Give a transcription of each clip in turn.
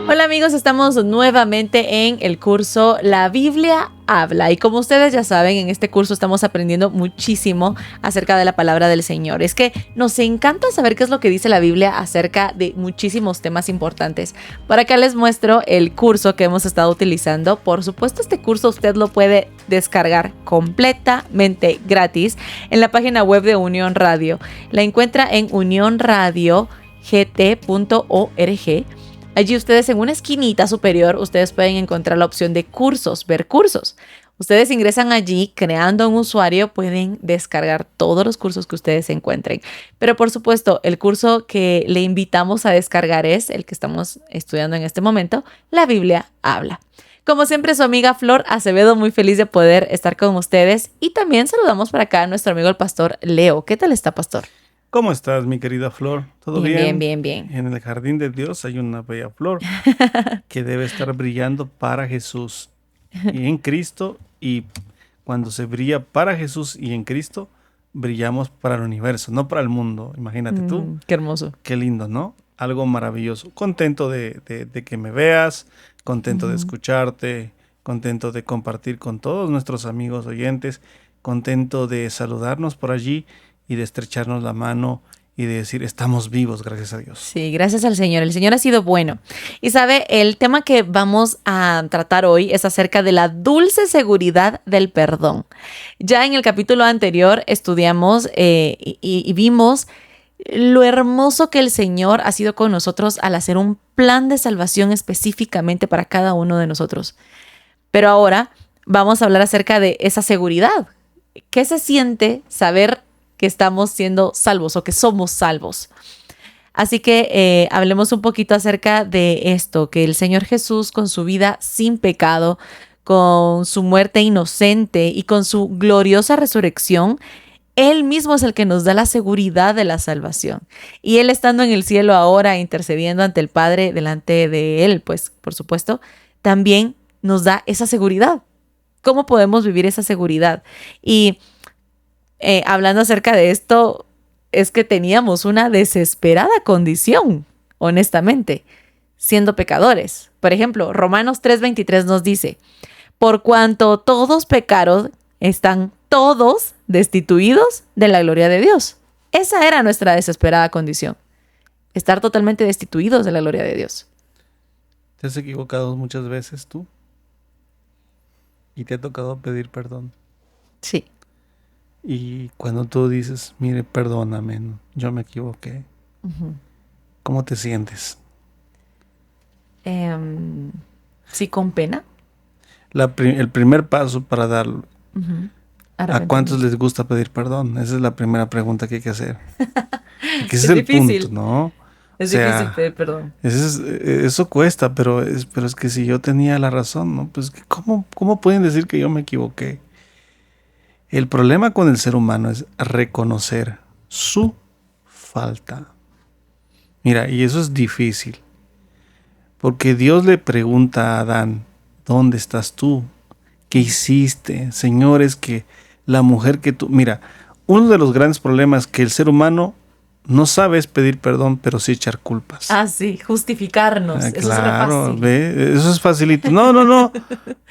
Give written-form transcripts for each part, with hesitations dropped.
Hola amigos, estamos nuevamente en el curso La Biblia Habla y como ustedes ya saben, en este curso estamos aprendiendo muchísimo acerca de la palabra del Señor. Es que nos encanta saber qué es lo que dice la Biblia acerca de muchísimos temas importantes. Por acá les muestro el curso que hemos estado utilizando. Por supuesto, este curso usted lo puede descargar completamente gratis en la página web de Unión Radio. La encuentra en unionradiogT.org. Allí ustedes en una esquinita superior, ustedes pueden encontrar la opción de cursos, ver cursos. Ustedes ingresan allí, creando un usuario, pueden descargar todos los cursos que ustedes encuentren. Pero por supuesto, el curso que le invitamos a descargar es el que estamos estudiando en este momento, La Biblia Habla. Como siempre, su amiga Flor Acevedo, muy feliz de poder estar con ustedes. Y también saludamos por acá a nuestro amigo el pastor Leo. ¿Qué tal está, pastor? ¿Cómo estás, mi querida Flor? ¿Todo bien? Bien. En el jardín de Dios hay una bella flor que debe estar brillando para Jesús y en Cristo. Y cuando se brilla para Jesús y en Cristo, brillamos para el universo, no para el mundo. Imagínate tú. Qué hermoso. Qué lindo, ¿no? Algo maravilloso. Contento de que me veas, contento de escucharte, contento de compartir con todos nuestros amigos oyentes, contento de saludarnos por allí y de estrecharnos la mano y de decir, estamos vivos, gracias a Dios. Sí, gracias al Señor. El Señor ha sido bueno. Y sabe, el tema que vamos a tratar hoy es acerca de la dulce seguridad del perdón. Ya en el capítulo anterior estudiamos y vimos lo hermoso que el Señor ha sido con nosotros al hacer un plan de salvación específicamente para cada uno de nosotros. Pero ahora vamos a hablar acerca de esa seguridad. ¿Qué se siente saber que estamos siendo salvos o que somos salvos? Así que hablemos un poquito acerca de esto, que el Señor Jesús con su vida sin pecado, con su muerte inocente y con su gloriosa resurrección, Él mismo es el que nos da la seguridad de la salvación. Y Él estando en el cielo ahora, intercediendo ante el Padre, delante de Él, pues por supuesto, también nos da esa seguridad. ¿Cómo podemos vivir esa seguridad? Y hablando acerca de esto, es que teníamos una desesperada condición, honestamente, siendo pecadores. Por ejemplo, Romanos 3:23 nos dice, por cuanto todos pecaron, están todos destituidos de la gloria de Dios. Esa era nuestra desesperada condición, estar totalmente destituidos de la gloria de Dios. ¿Te has equivocado muchas veces tú? ¿Y te ha tocado pedir perdón? Sí. Y cuando tú dices, mire, perdóname, yo me equivoqué, ¿cómo te sientes? Sí, con pena. El primer paso para darlo. ¿A ¿A cuántos les gusta pedir perdón? Esa es la primera pregunta que hay que hacer. Porque ese Es es difícil. el punto, ¿no? Es difícil pedir perdón. Eso cuesta, pero es que si yo tenía la razón, ¿no? Pues ¿cómo pueden decir que yo me equivoqué? El problema con el ser humano es reconocer su falta. Mira, y eso es difícil. Porque Dios le pregunta a Adán, ¿dónde estás tú? ¿Qué hiciste? Señor, es que la mujer que tú... Mira, uno de los grandes problemas es que el ser humano no sabe es pedir perdón, pero sí echar culpas. Ah, sí, justificarnos. Eso Claro, es fácil. ¿ve? Eso es facilito. No.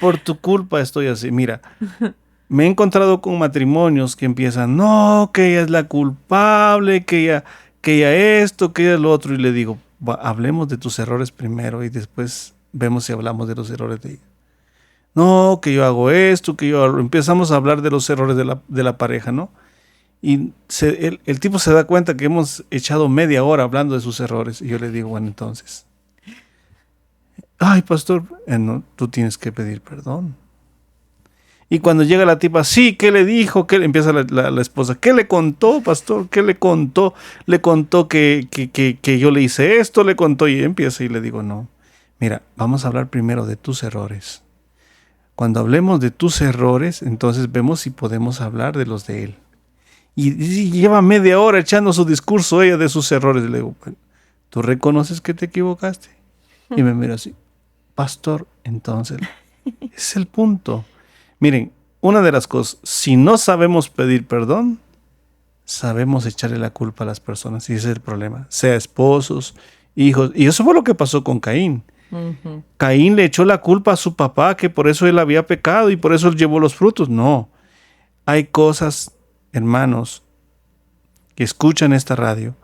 Por tu culpa estoy así. Mira, me he encontrado con matrimonios que empiezan, no, que ella es la culpable, que ella esto, que ella lo otro. Y le digo, hablemos de tus errores primero y después vemos si hablamos de los errores de ella. No, que yo hago esto, empezamos a hablar de los errores de la pareja, ¿no? Y el tipo se da cuenta que hemos echado media hora hablando de sus errores. Y yo le digo, bueno, entonces, ay, pastor, no, tú tienes que pedir perdón. Y cuando llega la tipa, sí, ¿qué le dijo? ¿Qué? Empieza la esposa, ¿qué le contó, pastor? ¿Qué le contó? Le contó que yo le hice esto, le contó, y empieza y le digo, no, mira, vamos a hablar primero de tus errores. Cuando hablemos de tus errores, entonces vemos si podemos hablar de los de él. Y lleva media hora echando su discurso ella de sus errores. Le digo, bueno, ¿tú reconoces que te equivocaste? Y me mira así, pastor, entonces, ese es el punto. Miren, una de las cosas, si no sabemos pedir perdón, sabemos echarle la culpa a las personas. Y ese es el problema. Sea esposos, hijos. Y eso fue lo que pasó con Caín. Ujú. Caín le echó la culpa a su papá, que por eso él había pecado y por eso él llevó los frutos. No, hay cosas, hermanos, que escuchan esta radio,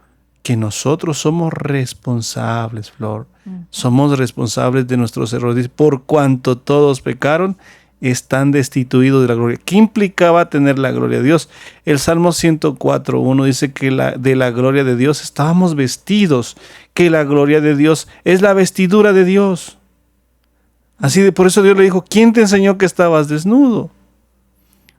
que nosotros somos responsables, Flor. Somos responsables de nuestros errores. Dice, por cuanto todos pecaron, están destituidos de la gloria. ¿Qué implicaba tener la gloria de Dios? El Salmo 104:1 dice que de la gloria de Dios estábamos vestidos, que la gloria de Dios es la vestidura de Dios. Por eso Dios le dijo, ¿quién te enseñó que estabas desnudo?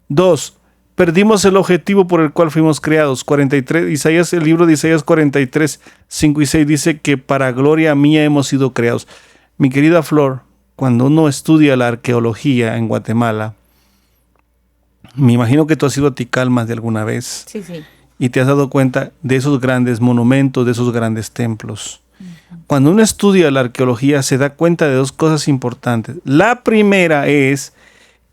2. Perdimos el objetivo por el cual fuimos creados. 43, el libro de Isaías 43, 5 y 6 dice que para gloria mía hemos sido creados. Mi querida Flor, cuando uno estudia la arqueología en Guatemala, me imagino que tú has ido a Tikal más de alguna vez. Sí, sí. Y te has dado cuenta de esos grandes monumentos, de esos grandes templos. Cuando uno estudia la arqueología se da cuenta de dos cosas importantes. La primera es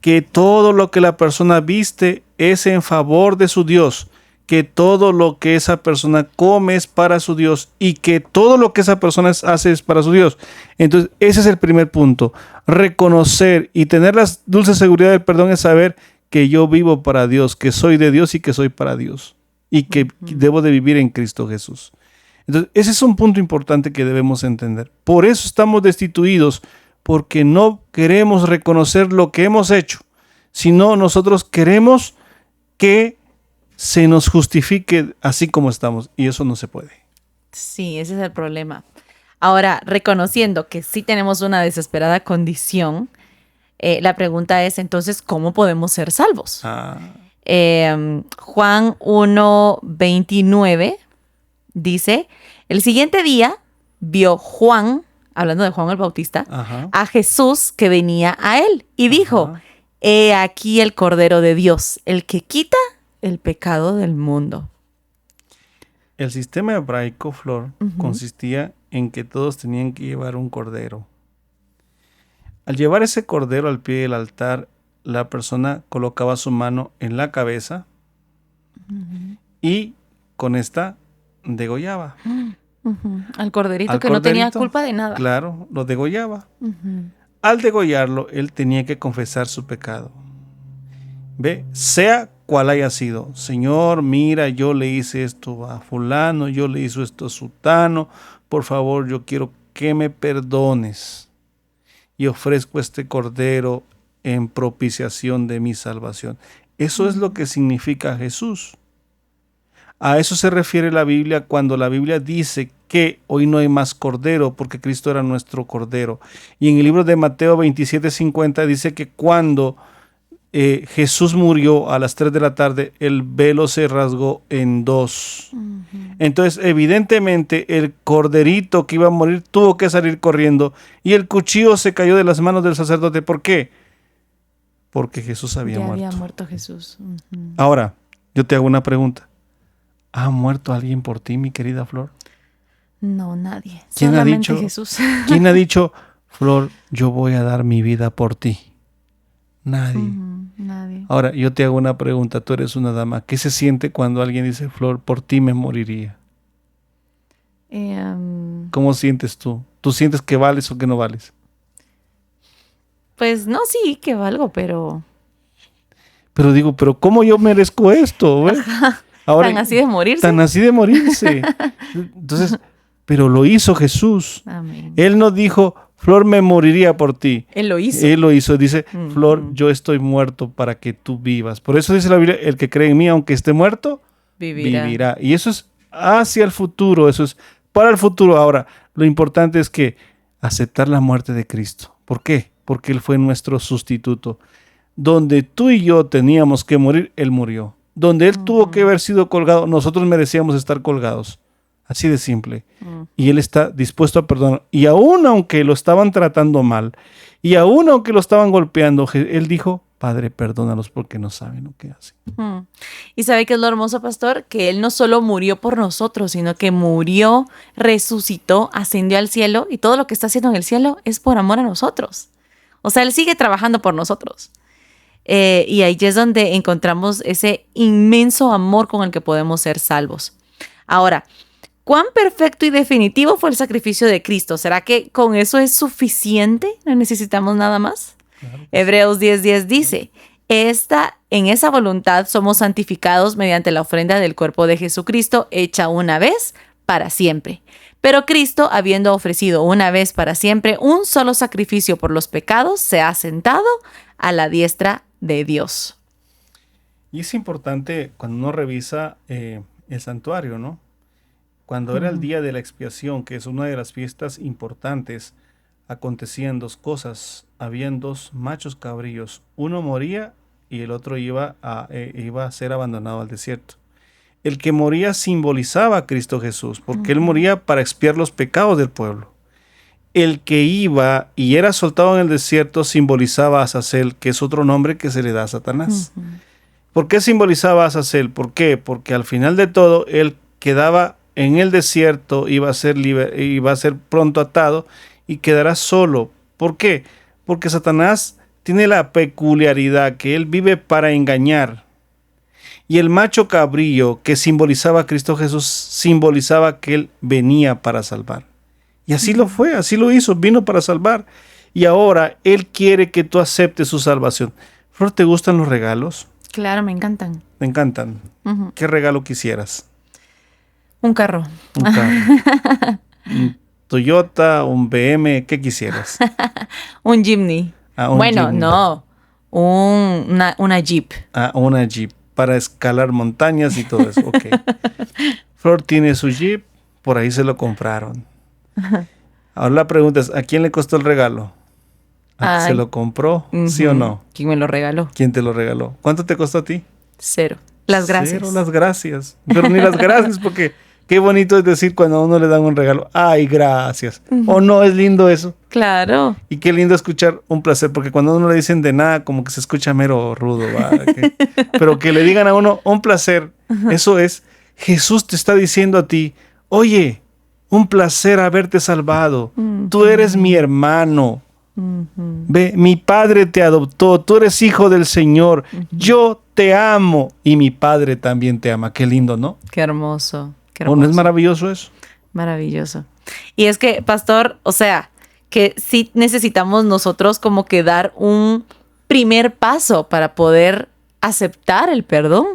que todo lo que la persona viste es en favor de su Dios, que todo lo que esa persona come es para su Dios y que todo lo que esa persona hace es para su Dios. Entonces, ese es el primer punto. Reconocer y tener la dulce seguridad del perdón es saber que yo vivo para Dios, que soy de Dios y que soy para Dios y que debo de vivir en Cristo Jesús. Entonces, ese es un punto importante que debemos entender. Por eso estamos destituidos, porque no queremos reconocer lo que hemos hecho, sino nosotros queremos que se nos justifique así como estamos, y eso no se puede. Sí, ese es el problema. Ahora, reconociendo que sí tenemos una desesperada condición, la pregunta es entonces, ¿cómo podemos ser salvos? Juan 1:29 dice, el siguiente día vio Juan, hablando de Juan el Bautista, a Jesús que venía a él y dijo, he aquí el Cordero de Dios, el que quita el pecado del mundo. El sistema hebraico, Flor, consistía en que todos tenían que llevar un cordero. Al llevar ese cordero al pie del altar, la persona colocaba su mano en la cabeza y con esta degollaba. Al corderito que no tenía culpa de nada. Claro, lo degollaba. Al degollarlo, él tenía que confesar su pecado. Ve, sea cual haya sido. Señor, mira, yo le hice esto a fulano, yo le hice esto a sutano. Por favor, yo quiero que me perdones. Y ofrezco este cordero en propiciación de mi salvación. Eso es lo que significa Jesús. A eso se refiere la Biblia cuando la Biblia dice que hoy no hay más cordero porque Cristo era nuestro cordero. Y en el libro de Mateo 27:50 dice que cuando Jesús murió a las 3 de la tarde, el velo se rasgó en dos. Entonces, evidentemente, el corderito que iba a morir tuvo que salir corriendo y el cuchillo se cayó de las manos del sacerdote. ¿Por qué? Porque Jesús había muerto. Había muerto Jesús. Ahora, yo te hago una pregunta. ¿Ha muerto alguien por ti, mi querida Flor? No, nadie. ¿Quién solamente ha dicho, Jesús. ¿Quién ha dicho, Flor, yo voy a dar mi vida por ti? Nadie. Nadie. Ahora, yo te hago una pregunta. Tú eres una dama. ¿Qué se siente cuando alguien dice, Flor, por ti me moriría? ¿Cómo sientes tú? ¿Tú sientes que vales o que no vales? Pues no, sí, que valgo, pero... Pero digo, ¿pero cómo yo merezco esto? Ahora, tan así de morirse. Tan así de morirse. Entonces, pero lo hizo Jesús. Amén. Él no dijo, Flor, me moriría por ti. Él lo hizo. Él lo hizo. Dice, Flor, yo estoy muerto para que tú vivas. Por eso dice la Biblia, el que cree en mí, aunque esté muerto, vivirá. Y eso es hacia el futuro, eso es para el futuro. Ahora, lo importante es que aceptar la muerte de Cristo. ¿Por qué? Porque Él fue nuestro sustituto. Donde tú y yo teníamos que morir, Él murió. Donde Él tuvo que haber sido colgado, nosotros merecíamos estar colgados. Así de simple. Y Él está dispuesto a perdonar. Y aún aunque lo estaban tratando mal, y aún aunque lo estaban golpeando, Él dijo, Padre, perdónalos porque no saben lo que hacen. Y ¿sabe qué es lo hermoso, pastor? Que Él no solo murió por nosotros, sino que murió, resucitó, ascendió al cielo, y todo lo que está haciendo en el cielo es por amor a nosotros. O sea, Él sigue trabajando por nosotros. Y ahí es donde encontramos ese inmenso amor con el que podemos ser salvos. Ahora, ¿Cuán perfecto y definitivo fue el sacrificio de Cristo? ¿Será que con eso es suficiente? ¿No necesitamos nada más? Claro que Hebreos 10:10 dice, en esa voluntad somos santificados mediante la ofrenda del cuerpo de Jesucristo hecha una vez para siempre. Pero Cristo, habiendo ofrecido una vez para siempre un solo sacrificio por los pecados, se ha sentado a la diestra de Dios. Y es importante cuando uno revisa el santuario, ¿no? Cuando era el día de la expiación, que es una de las fiestas importantes, acontecían dos cosas. Habían dos machos cabríos. Uno moría y el otro iba a ser abandonado al desierto. El que moría simbolizaba a Cristo Jesús, porque él moría para expiar los pecados del pueblo. El que iba y era soltado en el desierto simbolizaba a Azazel, que es otro nombre que se le da a Satanás. ¿Por qué simbolizaba a Azazel? ¿Por qué? Porque al final de todo, él quedaba en el desierto, iba a ser pronto atado y quedará solo. ¿Por qué? Porque Satanás tiene la peculiaridad que él vive para engañar. Y el macho cabrío que simbolizaba a Cristo Jesús simbolizaba que él venía para salvar. Y así lo fue, así lo hizo, vino para salvar. Y ahora él quiere que tú aceptes su salvación. Flor, ¿te gustan los regalos? Claro, me encantan. Me encantan. ¿Qué regalo quisieras? Un carro. Un carro. Un Toyota, un BM, ¿qué quisieras? Un Jimny. Un bueno, Jimny. no. Una Jeep. Una Jeep para escalar montañas y todo eso. Ok. Flor tiene su Jeep, por ahí se lo compraron. Ahora la pregunta es, ¿a quién le costó el regalo? ¿A quién se lo compró? ¿Sí o no? ¿Quién me lo regaló? ¿Quién te lo regaló? ¿Cuánto te costó a ti? 0. Las gracias. 0 las gracias. Pero ni las gracias, porque qué bonito es decir cuando a uno le dan un regalo, ¡ay, gracias! ¿O no es lindo eso? Claro. Y qué lindo escuchar un placer, porque cuando a uno le dicen de nada, como que se escucha mero rudo, ¿va? Pero que le digan a uno un placer, eso es, Jesús te está diciendo a ti, oye, un placer haberte salvado, tú eres mi hermano. Ve, mi padre te adoptó, tú eres hijo del Señor, yo te amo y mi padre también te ama. Qué lindo, ¿no? Qué hermoso. ¿O no es maravilloso eso? Maravilloso. Y es que, pastor, o sea, que sí necesitamos nosotros como que dar un primer paso para poder aceptar el perdón.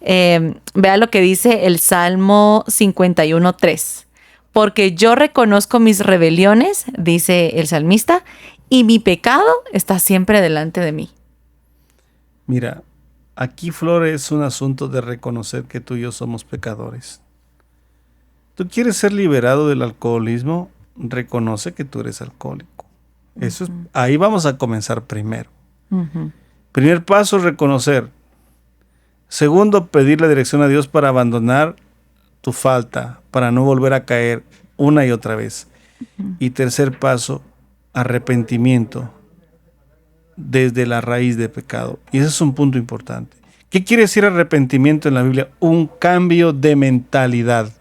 Vea lo que dice el Salmo 51:3. Porque yo reconozco mis rebeliones, dice el salmista, y mi pecado está siempre delante de mí. Mira, aquí, Flor, es un asunto de reconocer que tú y yo somos pecadores. ¿Tú quieres ser liberado del alcoholismo? Reconoce que tú eres alcohólico. Eso es, ahí vamos a comenzar primero. Primer paso, reconocer. Segundo, pedir la dirección a Dios para abandonar tu falta, para no volver a caer una y otra vez. Y tercer paso, arrepentimiento desde la raíz de pecado. Y ese es un punto importante. ¿Qué quiere decir arrepentimiento en la Biblia? Un cambio de mentalidad.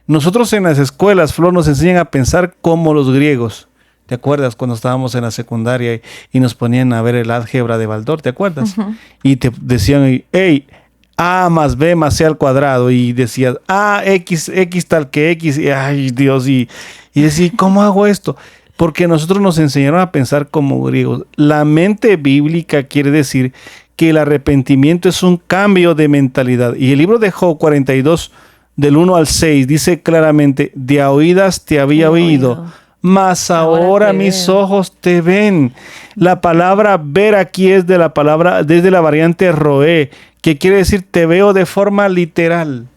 Nosotros en las escuelas, Flor, nos enseñan a pensar como los griegos. ¿Te acuerdas cuando estábamos en la secundaria y nos ponían a ver el álgebra de Baldor? ¿Te acuerdas? Y te decían, hey, A más B más C al cuadrado, y decías, X tal que X, y ay Dios, y decís, ¿cómo hago esto? Porque nosotros nos enseñaron a pensar como griegos. La mente bíblica quiere decir que el arrepentimiento es un cambio de mentalidad. Y el libro de Job 42, del 1 al 6, dice claramente, de a oídas te había oído, mas ahora mis ojos te ven. La palabra ver aquí es desde la variante roé, que quiere decir te veo de forma literal.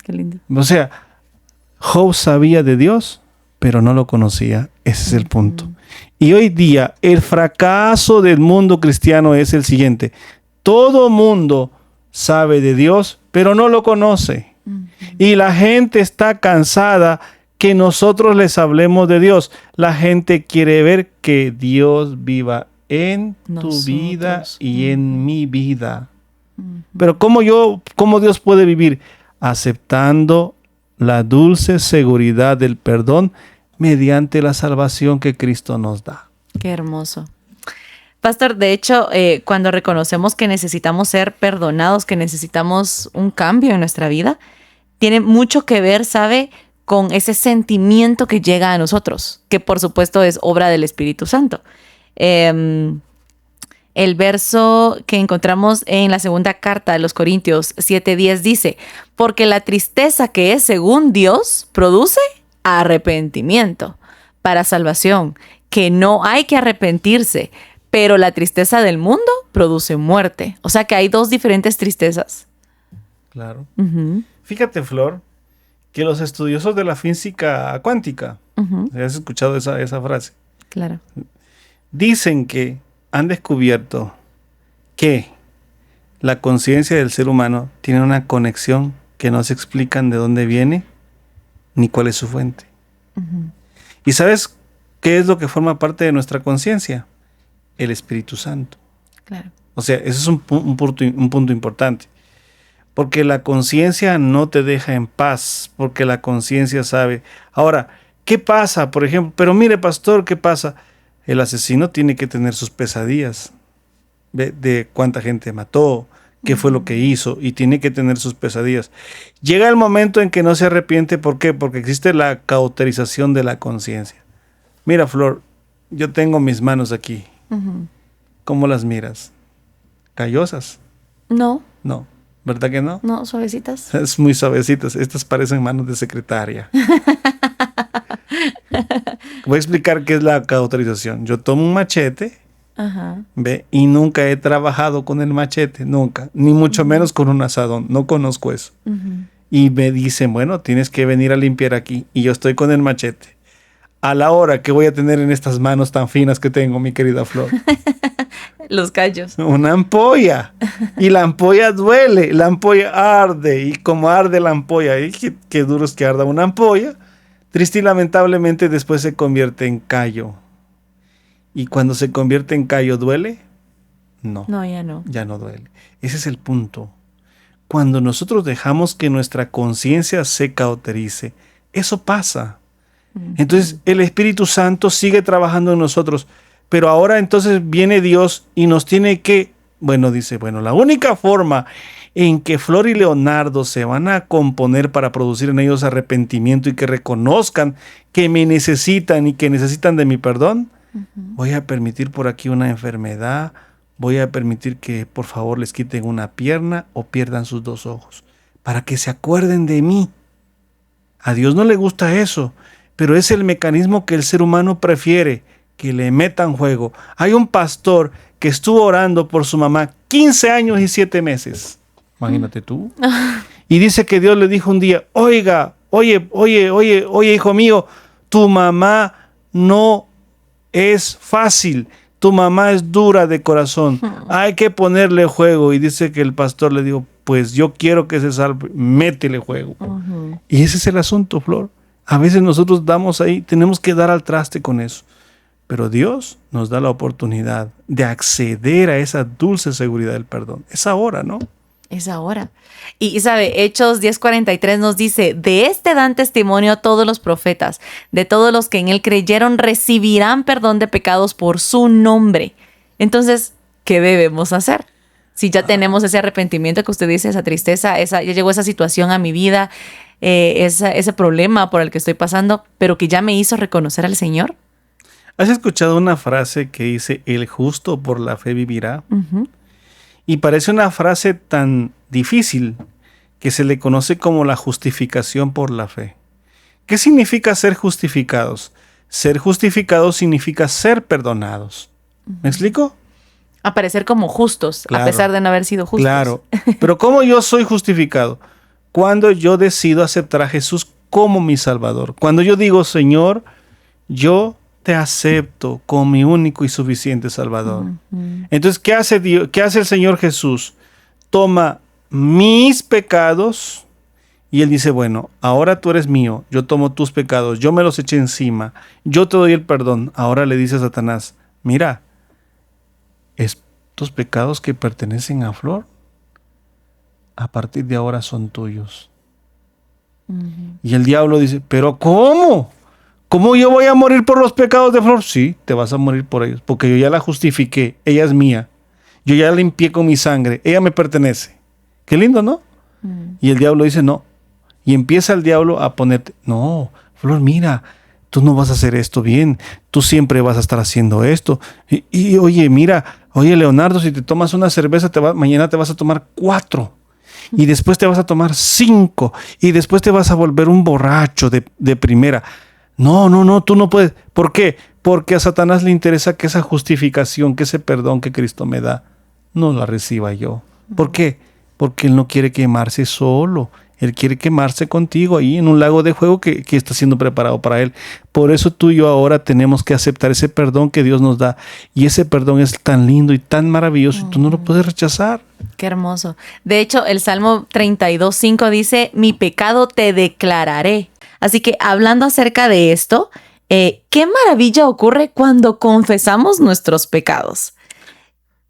Qué lindo. O sea, Job sabía de Dios, pero no lo conocía. Ese es el punto. Y hoy día el fracaso del mundo cristiano es el siguiente. Todo mundo sabe de Dios, pero no lo conoce. Y la gente está cansada que nosotros les hablemos de Dios. La gente quiere ver que Dios viva en tu vida y en mi vida. Pero ¿cómo Dios puede vivir? Aceptando la dulce seguridad del perdón mediante la salvación que Cristo nos da. Qué hermoso. Pastor, de hecho, cuando reconocemos que necesitamos ser perdonados, que necesitamos un cambio en nuestra vida, tiene mucho que ver, ¿sabe?, con ese sentimiento que llega a nosotros, que por supuesto es obra del Espíritu Santo. El verso que encontramos en la segunda carta de los Corintios 7:10 dice, porque la tristeza que es según Dios produce arrepentimiento para salvación, que no hay que arrepentirse, pero la tristeza del mundo produce muerte. O sea que hay dos diferentes tristezas. Claro. Uh-huh. Fíjate, Flor, que los estudiosos de la física cuántica, Uh-huh. ¿has escuchado esa frase? Claro. Dicen que han descubierto que la conciencia del ser humano tiene una conexión que no se explican de dónde viene ni cuál es su fuente. Uh-huh. ¿Y sabes qué es lo que forma parte de nuestra conciencia? El Espíritu Santo. Claro. O sea, ese es un punto importante. Porque la conciencia no te deja en paz, porque la conciencia sabe. Ahora, ¿qué pasa? Por ejemplo, pero mire, pastor, ¿qué pasa? El asesino tiene que tener sus pesadillas de cuánta gente mató, qué fue lo que hizo, y tiene que tener sus pesadillas. Llega el momento en que no se arrepiente, ¿por qué? Porque existe la cauterización de la conciencia. Mira, Flor, yo tengo mis manos aquí. Uh-huh. ¿Cómo las miras? ¿Callosas? No, No, ¿verdad que no? no, suavecitas. Es muy suavecitas. Estas parecen manos de secretaria. Voy a explicar qué es la cauterización. Yo tomo un machete, Ajá. ¿ve? Y nunca he trabajado con el machete, nunca. Ni mucho menos con un asadón. No conozco eso. Uh-huh. Y me dicen, bueno, tienes que venir a limpiar aquí. Y yo estoy con el machete. A la hora que voy a tener en estas manos tan finas que tengo, mi querida Flor. Los callos. Una ampolla. Y la ampolla duele. La ampolla arde. Y como arde la ampolla, ¿y qué duro es que arda una ampolla? Triste y lamentablemente después se convierte en callo. ¿Y cuando se convierte en callo duele? No. No, ya no. Ya no duele. Ese es el punto. Cuando nosotros dejamos que nuestra conciencia se cauterice, eso pasa. Entonces el Espíritu Santo sigue trabajando en nosotros, pero ahora entonces viene Dios y nos tiene que, dice, la única forma en que Flor y Leonardo se van a componer para producir en ellos arrepentimiento y que reconozcan que me necesitan y que necesitan de mi perdón, voy a permitir por aquí una enfermedad, voy a permitir que por favor les quiten una pierna o pierdan sus 2 ojos, para que se acuerden de mí. A Dios no le gusta eso, pero es el mecanismo que el ser humano prefiere, que le metan juego. Hay un pastor que estuvo orando por su mamá 15 años y 7 meses. Imagínate tú. Y dice que Dios le dijo un día, oye, hijo mío, tu mamá no es fácil, tu mamá es dura de corazón, hay que ponerle juego. Y dice que el pastor le dijo, pues yo quiero que se salve, métele juego. Uh-huh. Y ese es el asunto, Flor. A veces nosotros damos ahí, tenemos que dar al traste con eso. Pero Dios nos da la oportunidad de acceder a esa dulce seguridad del perdón. Es ahora, ¿no? Es ahora. Y sabe, Hechos 10:43 nos dice, de este dan testimonio todos los profetas, de todos los que en él creyeron recibirán perdón de pecados por su nombre. Entonces, ¿qué debemos hacer? Si ya tenemos ese arrepentimiento que usted dice, esa tristeza, ya llegó esa situación a mi vida, ese problema por el que estoy pasando, pero que ya me hizo reconocer al Señor. ¿Has escuchado una frase que dice, el justo por la fe vivirá? Uh-huh. Y parece una frase tan difícil que se le conoce como la justificación por la fe. ¿Qué significa ser justificados? Ser justificados significa ser perdonados. ¿Me explico? Aparecer como justos, claro, a pesar de no haber sido justos. Claro, pero ¿cómo yo soy justificado? Cuando yo decido aceptar a Jesús como mi Salvador. Cuando yo digo, Señor, yo te acepto como mi único y suficiente Salvador. Uh-huh. Entonces, ¿qué hace Dios? ¿Qué hace el Señor Jesús? Toma mis pecados y Él dice, bueno, ahora tú eres mío, yo tomo tus pecados, yo me los eché encima, yo te doy el perdón. Ahora le dice a Satanás, mira, estos pecados que pertenecen a Flor, a partir de ahora son tuyos. Uh-huh. Y el diablo dice, ¿pero cómo? ¿Cómo yo voy a morir por los pecados de Flor? Sí, te vas a morir por ellos, porque yo ya la justifiqué, ella es mía. Yo ya la limpié con mi sangre, ella me pertenece. Qué lindo, ¿no? Y el diablo dice, no. Y empieza el diablo a ponerte, no, Flor, mira, tú no vas a hacer esto bien, tú siempre vas a estar haciendo esto. Y oye, mira, oye, Leonardo, si te tomas una cerveza, mañana te vas a tomar 4. Y después te vas a tomar 5. Y después te vas a volver un borracho de primera. No, tú no puedes. ¿Por qué? Porque a Satanás le interesa que esa justificación, que ese perdón que Cristo me da, no la reciba yo. ¿Por qué? Porque Él no quiere quemarse solo. Él quiere quemarse contigo ahí en un lago de fuego que está siendo preparado para Él. Por eso tú y yo ahora tenemos que aceptar ese perdón que Dios nos da. Y ese perdón es tan lindo y tan maravilloso y tú no lo puedes rechazar. Qué hermoso. De hecho, el Salmo 32:5 dice, mi pecado te declararé. Así que hablando acerca de esto, ¿qué maravilla ocurre cuando confesamos nuestros pecados?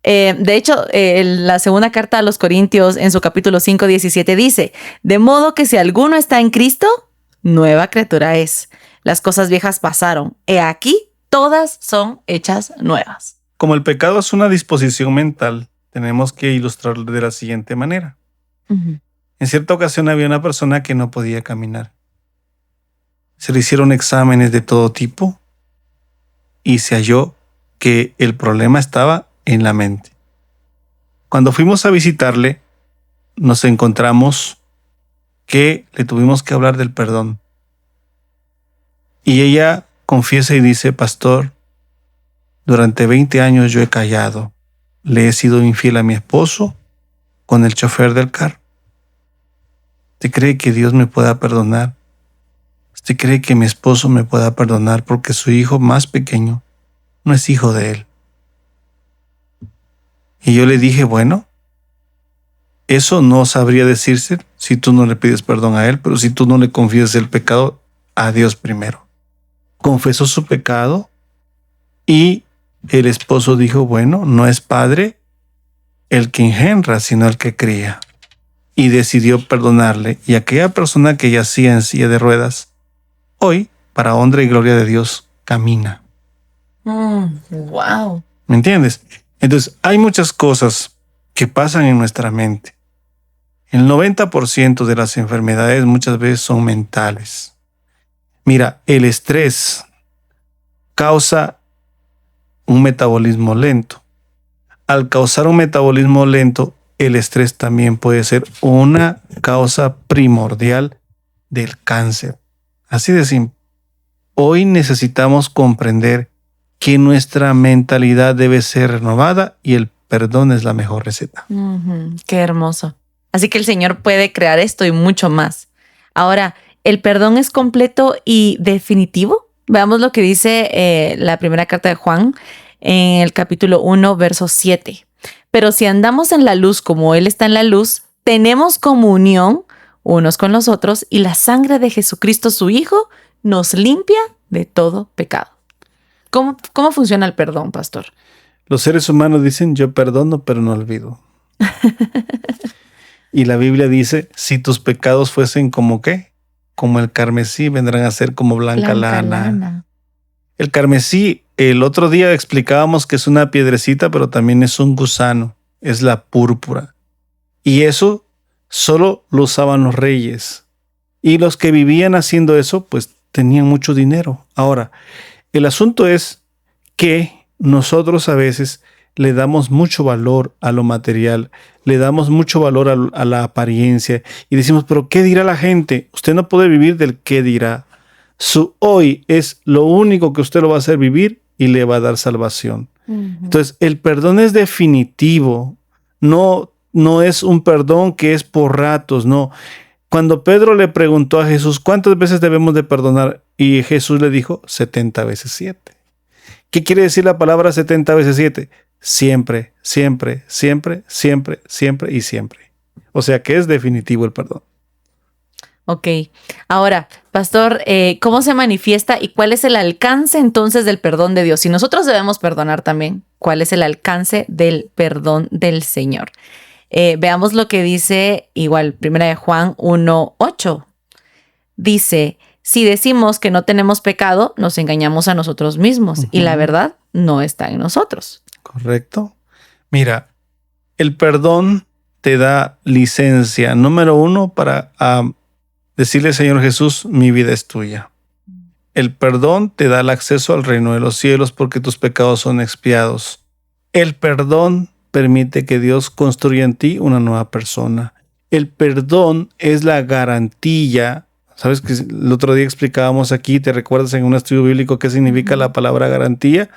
De hecho, la segunda carta a los Corintios en su capítulo 5:17 dice, de modo que si alguno está en Cristo, nueva criatura es. Las cosas viejas pasaron. He aquí, todas son hechas nuevas. Como el pecado es una disposición mental, tenemos que ilustrarlo de la siguiente manera. Uh-huh. En cierta ocasión había una persona que no podía caminar. Se le hicieron exámenes de todo tipo y se halló que el problema estaba en la mente. Cuando fuimos a visitarle, nos encontramos que le tuvimos que hablar del perdón. Y ella confiesa y dice, pastor, durante 20 años yo he callado. Le he sido infiel a mi esposo con el chofer del carro. ¿Usted cree que Dios me pueda perdonar? ¿Usted cree que mi esposo me pueda perdonar porque su hijo más pequeño no es hijo de él? Y yo le dije, bueno, eso no sabría decirse si tú no le pides perdón a él, pero si tú no le confiesas el pecado a Dios primero. Confesó su pecado y el esposo dijo, bueno, no es padre el que engendra, sino el que cría. Y decidió perdonarle. Y aquella persona que yacía en silla de ruedas, hoy, para honra y gloria de Dios, camina. Wow. ¿Me entiendes? Entonces, hay muchas cosas que pasan en nuestra mente. El 90% de las enfermedades muchas veces son mentales. Mira, el estrés causa un metabolismo lento. Al causar un metabolismo lento, el estrés también puede ser una causa primordial del cáncer. Así de simple. Hoy necesitamos comprender que nuestra mentalidad debe ser renovada y el perdón es la mejor receta. Qué hermoso. Así que el Señor puede crear esto y mucho más. Ahora, ¿el perdón es completo y definitivo? Veamos lo que dice la primera carta de Juan en el capítulo 1, verso 7. Pero si andamos en la luz como Él está en la luz, tenemos comunión unos con los otros y la sangre de Jesucristo, su Hijo, nos limpia de todo pecado. ¿Cómo funciona el perdón, pastor? Los seres humanos dicen, yo perdono, pero no olvido. Y la Biblia dice, si tus pecados fuesen como ¿qué? Como el carmesí, vendrán a ser como blanca lana. El carmesí, el otro día explicábamos que es una piedrecita, pero también es un gusano, es la púrpura. Y eso solo lo usaban los reyes. Y los que vivían haciendo eso, pues tenían mucho dinero. Ahora, el asunto es que nosotros a veces le damos mucho valor a lo material, le damos mucho valor a la apariencia y decimos, pero ¿qué dirá la gente? Usted no puede vivir del qué dirá. Su hoy es lo único que usted lo va a hacer vivir y le va a dar salvación. Entonces, el perdón es definitivo, no es un perdón que es por ratos, no. Cuando Pedro le preguntó a Jesús, ¿cuántas veces debemos de perdonar? Y Jesús le dijo, 70 veces 7. ¿Qué quiere decir la palabra 70 veces 7? Siempre, siempre, siempre, siempre, siempre y siempre. O sea que es definitivo el perdón. Ok. Ahora, pastor, ¿cómo se manifiesta y cuál es el alcance entonces del perdón de Dios? Si nosotros debemos perdonar también, ¿cuál es el alcance del perdón del Señor? Veamos lo que dice igual 1 Juan 1:8. Dice, si decimos que no tenemos pecado, nos engañamos a nosotros mismos y la verdad no está en nosotros. Correcto. Mira, el perdón te da licencia, número 1, para Decirle, Señor Jesús, mi vida es tuya. El perdón te da el acceso al reino de los cielos porque tus pecados son expiados. El perdón permite que Dios construya en ti una nueva persona. El perdón es la garantía. ¿Sabes que el otro día explicábamos aquí, te recuerdas en un estudio bíblico qué significa la palabra garantía?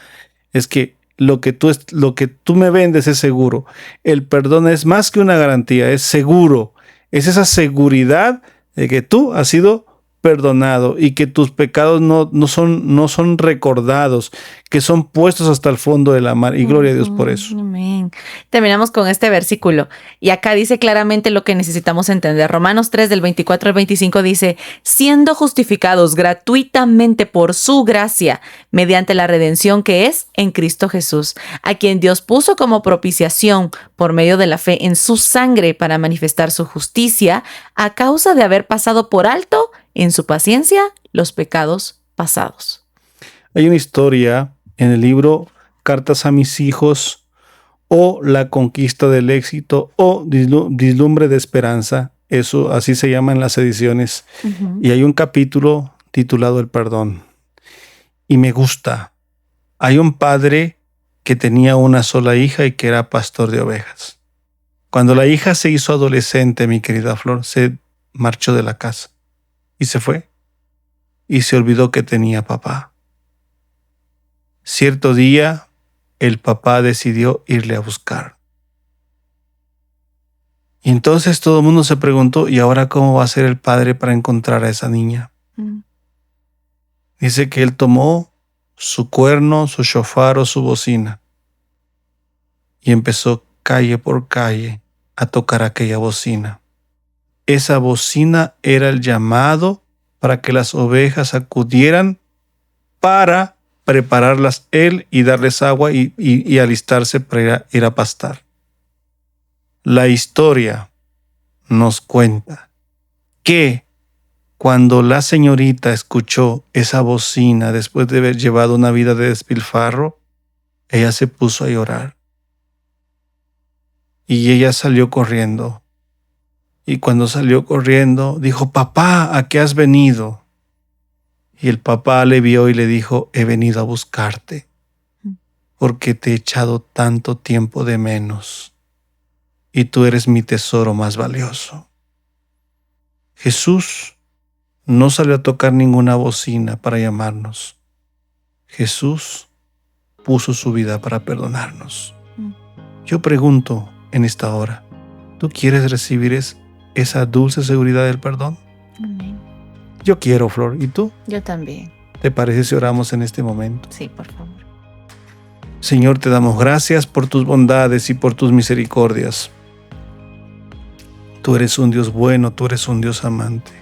Es que lo que tú me vendes es seguro. El perdón es más que una garantía, es seguro. Es esa seguridad de que tú has sido perdonado y que tus pecados no son recordados, que son puestos hasta el fondo de la mar. Y gloria a Dios por eso. Amén. Terminamos con este versículo. Y acá dice claramente lo que necesitamos entender. Romanos 3, del 24 al 25 dice, siendo justificados gratuitamente por su gracia, mediante la redención que es en Cristo Jesús, a quien Dios puso como propiciación por medio de la fe en su sangre para manifestar su justicia, a causa de haber pasado por alto en su paciencia los pecados pasados. Hay una historia en el libro Cartas a mis hijos o La conquista del éxito o Vislumbre de esperanza. Eso así se llama en las ediciones. Y hay un capítulo titulado El perdón. Y me gusta. Hay un padre que tenía una sola hija y que era pastor de ovejas. Cuando la hija se hizo adolescente, mi querida Flor, se marchó de la casa. Y se fue. Y se olvidó que tenía papá. Cierto día, el papá decidió irle a buscar. Y entonces todo el mundo se preguntó, ¿y ahora cómo va a ser el padre para encontrar a esa niña? Dice que él tomó su cuerno, su shofar o su bocina y empezó calle por calle a tocar aquella bocina. Esa bocina era el llamado para que las ovejas acudieran para prepararlas él y darles agua y alistarse para ir a pastar. La historia nos cuenta que cuando la señorita escuchó esa bocina después de haber llevado una vida de despilfarro, ella se puso a llorar. Y ella salió corriendo. Y cuando salió corriendo, dijo, papá, ¿a qué has venido? Y el papá le vio y le dijo, he venido a buscarte, porque te he echado tanto tiempo de menos, y tú eres mi tesoro más valioso. Jesús no salió a tocar ninguna bocina para llamarnos. Jesús puso su vida para perdonarnos. Yo pregunto en esta hora, ¿tú quieres recibir esa dulce seguridad del perdón? Amén. Yo quiero, Flor. ¿Y tú? Yo también. ¿Te parece si oramos en este momento? Sí, por favor. Señor, te damos gracias por tus bondades y por tus misericordias. Tú eres un Dios bueno, tú eres un Dios amante.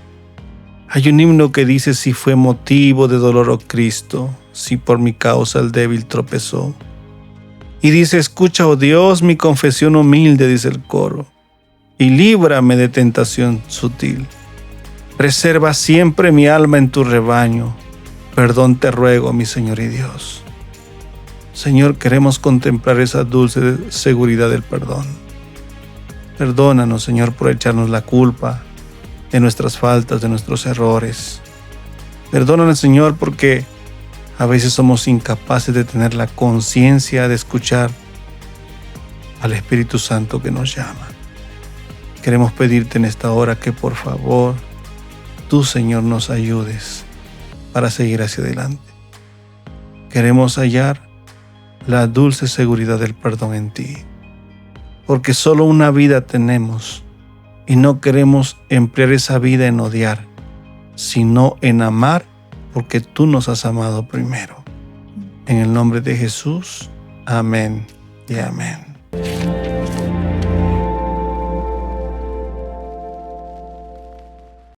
Hay un himno que dice, si fue motivo de dolor, oh Cristo, si por mi causa el débil tropezó. Y dice, escucha, oh Dios, mi confesión humilde, dice el coro, y líbrame de tentación sutil. Preserva siempre mi alma en tu rebaño. Perdón te ruego, mi Señor y Dios. Señor, queremos contemplar esa dulce seguridad del perdón. Perdónanos, Señor, por echarnos la culpa de nuestras faltas, de nuestros errores. Perdónanos, Señor, porque a veces somos incapaces de tener la conciencia de escuchar al Espíritu Santo que nos llama. Queremos pedirte en esta hora que por favor tú, Señor, nos ayudes para seguir hacia adelante. Queremos hallar la dulce seguridad del perdón en ti, porque solo una vida tenemos y no queremos emplear esa vida en odiar, sino en amar, porque tú nos has amado primero. En el nombre de Jesús, amén y amén.